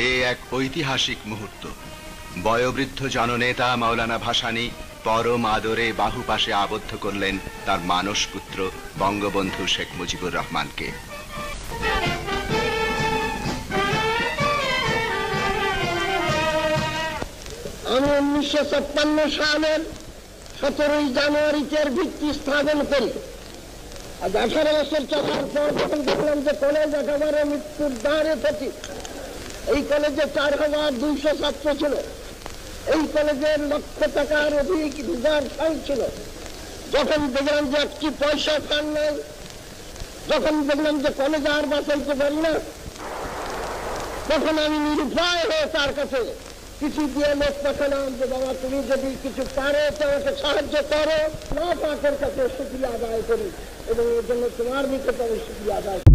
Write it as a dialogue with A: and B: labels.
A: এ এক ঐতিহাসিক মুহূর্ত। বয়োবৃদ্ধ জননেতা মাওলানা ভাসানী পরম আদরে বাহুপাশে আবদ্ধ করলেন তার মানস পুত্র বঙ্গবন্ধু শেখ মুজিবুর রহমানকে।
B: আমি 1956 সালের 17 জানুয়ারিতে ভিত্তি স্থাপন করি। আজ 18 বছর চলার পর যখন দেখলাম যে কলেজ একেবারে মৃত্যুর দ্বারে পথিক। এই কলেজে 4200 ছাত্র ছিল। এই কলেজের লক্ষ টাকার অধিক রিজার্ভ ফান্ড ছিল। যখন দেখলাম যে একটি পয়সা ফান্ড নেই, যখন দেখলাম যে কলেজ আর বাঁচাইতে পারি না, তখন আমি নিরুপায় হয়ে তার কাছে কিছু দিয়ে লোক পাঠালাম যে বাবা তুমি যদি কিছু পারো তো আমাকে সাহায্য করো, না পাকের কাছে শুকরিয়া আদায় করি এবং এর জন্য তোমার নিকট আমি শুকরিয়া আদায়